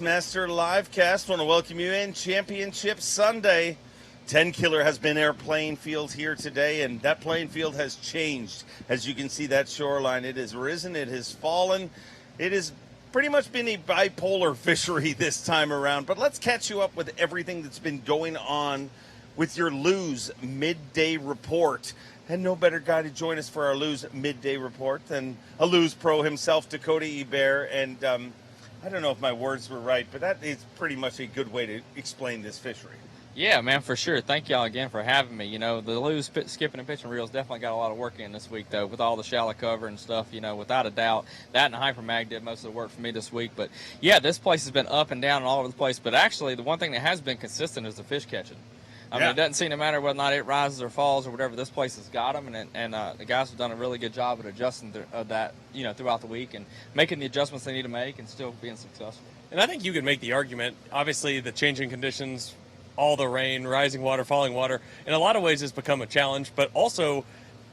Bassmaster Livecast. Want to welcome you in. Championship Sunday. Tenkiller has been our playing field here today, and that playing field has changed. As you can see, that shoreline, it has risen, it has fallen. It has pretty much been a bipolar fishery this time around. But let's catch you up with everything that's been going on with your Lose Midday Report. And no better guy to join us for our Lose Midday Report than a Lose pro himself, Dakota Hebert. And I don't know if my words were right, but that is pretty much a good way to explain this fishery. Yeah, man, for sure. Thank y'all again for having me. You know, the Lose skipping and pitching reels definitely got a lot of work in this week, though, with all the shallow cover and stuff. You know, without a doubt, that and Hypermag did most of the work for me this week. But, yeah, this place has been up and down and all over the place. But, actually, the one thing that has been consistent is the fish catching. I mean, it doesn't seem to matter whether or not it rises or falls or whatever. This place has got them, and the guys have done a really good job at adjusting that, you know, throughout the week and making the adjustments they need to make and still being successful. And I think you could make the argument, obviously, the changing conditions, all the rain, rising water, falling water, in a lot of ways has become a challenge, but also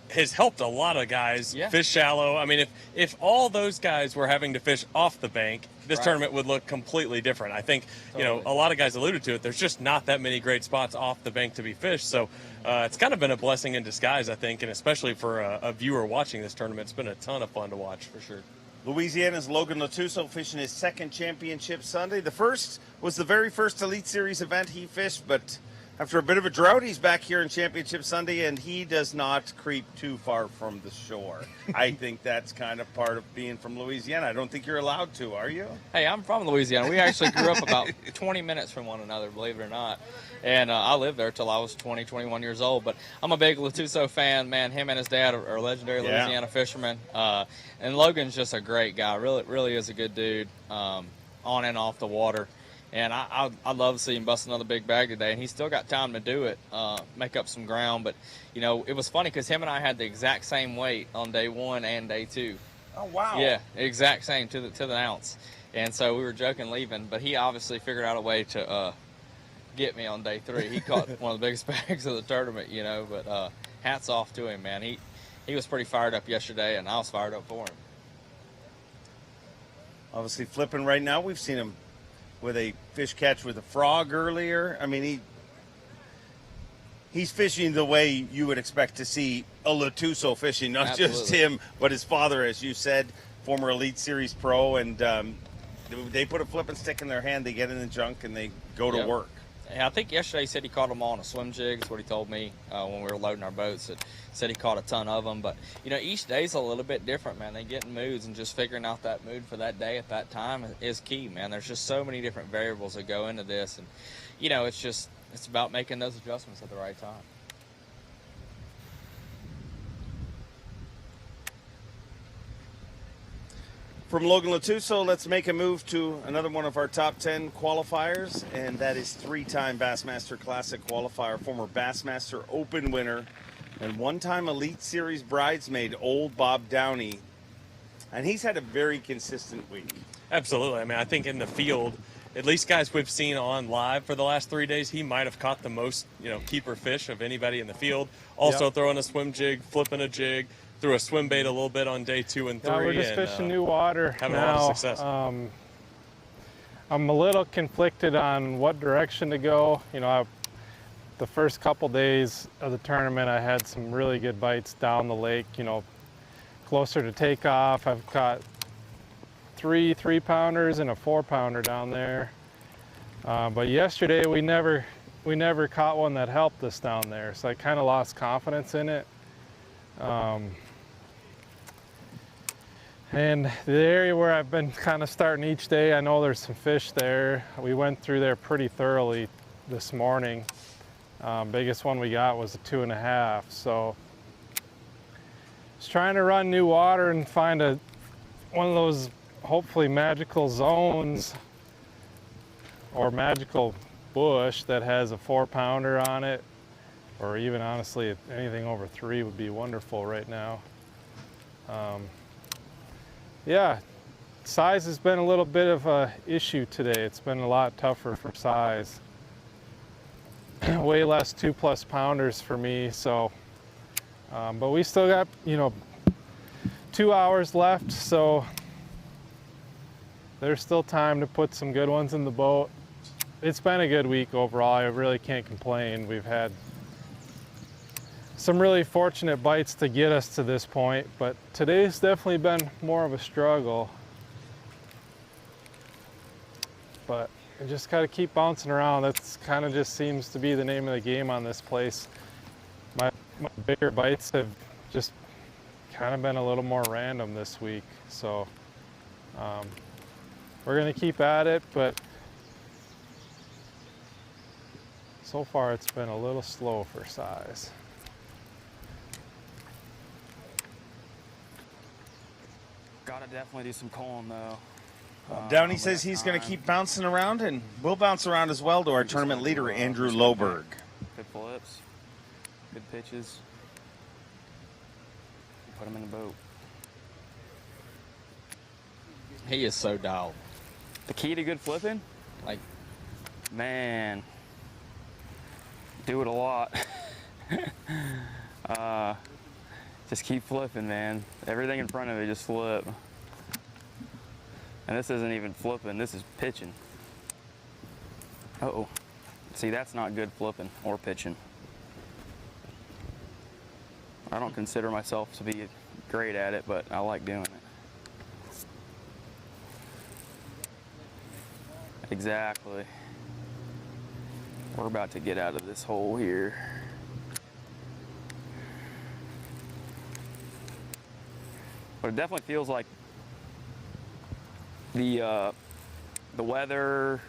has helped a lot of guys fish shallow. I mean, if all those guys were having to fish off the bank, this tournament would look completely different. I think, you know, a lot of guys alluded to it. There's just not that many great spots off the bank to be fished. So it's kind of been a blessing in disguise, I think, and especially for a viewer watching this tournament, it's been a ton of fun to watch, for sure. Louisiana's Logan Latuso fishing his second championship Sunday. The first was the very first Elite Series event he fished, but after a bit of a drought, he's back here in Championship Sunday, and he does not creep too far from the shore. I think that's kind of part of being from Louisiana. I don't think you're allowed to, are you? Hey, I'm from Louisiana. We actually grew up about 20 minutes from one another, believe it or not. And I lived there till I was 20, 21 years old. But I'm a big Latuso fan, man. Him and his dad are legendary Louisiana fishermen. And Logan's just a great guy. Really is a good dude on and off the water. And I'd love to see him bust another big bag today. And he's still got time to do it, make up some ground. But, you know, it was funny because him and I had the exact same weight on day one and day two. Oh, wow. Yeah, exact same to the ounce. And so we were joking leaving. But he obviously figured out a way to get me on day three. He caught one of the biggest bags of the tournament, you know. But hats off to him, man. He was pretty fired up yesterday, and I was fired up for him. Obviously flipping right now. We've seen him with a fish catch with a frog earlier. I mean, he's fishing the way you would expect to see a Latuso fishing, not just him, but his father, as you said, former Elite Series pro, and they put a flipping stick in their hand, they get in the junk, and they go to work. I think yesterday he said he caught them all on a swim jig. That's what he told me when we were loading our boats. Said he caught a ton of them. But, you know, each day's a little bit different, man. They get in moods, and just figuring out that mood for that day at that time is key, man. There's just so many different variables that go into this. And, you know, it's about making those adjustments at the right time. From Logan Latuso, let's make a move to another one of our top 10 qualifiers, and that is three-time Bassmaster Classic qualifier, former Bassmaster Open winner, and one-time Elite Series bridesmaid, old Bob Downey. And he's had a very consistent week. Absolutely. I mean, I think in the field, at least guys we've seen on live for the last 3 days, he might have caught the most, you know, keeper fish of anybody in the field. Also throwing a swim jig, flipping a jig. Threw a swim bait a little bit on day 2 and 3. Yeah, we're just fishing new water having now. a lot of success. I'm a little conflicted on what direction to go. You know, the first couple days of the tournament, I had some really good bites down the lake. You know, closer to takeoff, I've caught 3 3-pounders and a 4-pounder down there. But yesterday, we never caught one that helped us down there, so I kind of lost confidence in it. And the area where I've been kind of starting each day, I know there's some fish there. We went through there pretty thoroughly this morning. Biggest one we got was a 2.5. So just trying to run new water and find one of those hopefully magical zones or magical bush that has a 4-pounder on it, or even honestly anything over 3 would be wonderful right now. Yeah, size has been a little bit of a issue today. It's been a lot tougher for size. Way less 2+ pounders for me, so, but we still got, you know, 2 hours left, so there's still time to put some good ones in the boat. It's been a good week overall. I really can't complain. We've had some really fortunate bites to get us to this point, but today's definitely been more of a struggle. But you just got to keep bouncing around. That's kind of just seems to be the name of the game on this place. My bigger bites have just kind of been a little more random this week. So we're going to keep at it, but so far it's been a little slow for size. Gotta definitely do some calling though. Downey says he's going to keep bouncing around, and we'll bounce around as well to our tournament leader, Andrew Loberg. Good flips, good pitches. Put them in the boat. He is so dialed. The key to good flipping? Like, man, do it a lot. Just keep flipping, man. Everything in front of it, just flip. And this isn't even flipping, this is pitching. Uh-oh. See, that's not good flipping or pitching. I don't consider myself to be great at it, but I like doing it. Exactly. We're about to get out of this hole here. But it definitely feels like the weather,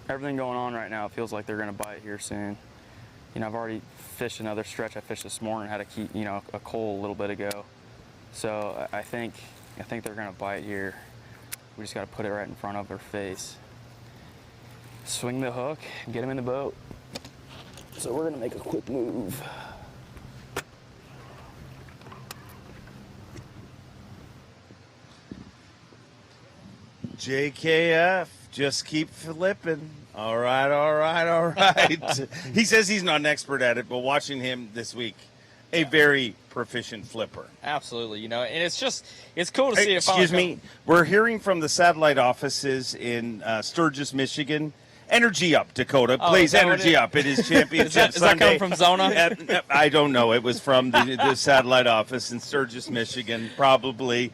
everything going on right now, it feels like they're going to bite here soon. You know, I've already fished another stretch I fished this morning, had a key, you know, a coal a little bit ago. So I think they're going to bite here. We just got to put it right in front of their face. Swing the hook, get them in the boat. So we're going to make a quick move. JKF, just keep flipping. All right, all right, all right. He says he's not an expert at it, but watching him this week, a very proficient flipper. Absolutely, you know, and it's cool to see. Excuse me, we're hearing from the satellite offices in Sturgis, Michigan. Energy up, Dakota. Please, energy up. It is championship does Sunday. that come from Zona? I don't know. It was from the satellite office in Sturgis, Michigan, probably.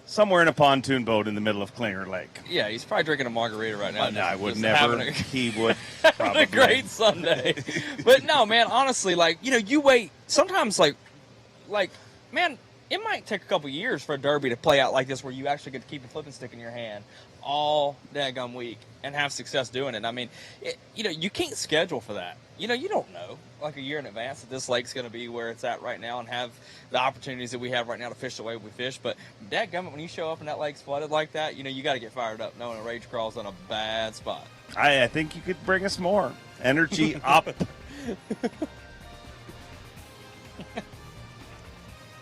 Somewhere in a pontoon boat in the middle of Klinger Lake. Yeah, he's probably drinking a margarita right now. No, I would never. He would having probably. a great Sunday. But no, man, honestly, like, you know, you wait. Sometimes, like, man, it might take a couple years for a derby to play out like this where you actually get to keep a flipping stick in your hand all daggum week and have success doing it. I mean, you know, you can't schedule for that. You know, you don't know, like a year in advance, that this lake's going to be where it's at right now and have the opportunities that we have right now to fish the way we fish. But dadgummit, when you show up and that lake's flooded like that, you know, you got to get fired up knowing a rage crawl's on a bad spot. I think you could bring us more. Energy up.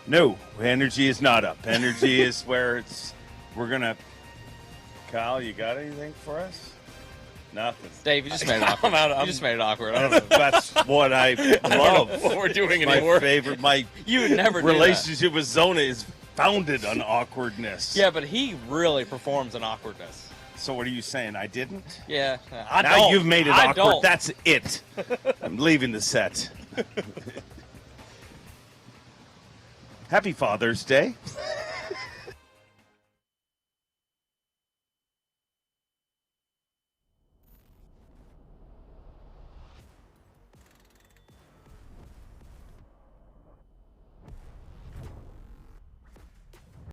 No, energy is not up. Energy is where we're going to. Kyle, you got anything for us? Nothing. Dave, you just made it awkward. You just made it awkward. I don't know. That's what I love. What we're doing My anymore. favorite. My You would never do that. relationship with Zona is founded on awkwardness. Yeah, but he really performs in awkwardness. So what are you saying? I didn't? Yeah. Now you've made it awkward. Don't. That's it. I'm leaving the set. Happy Father's Day.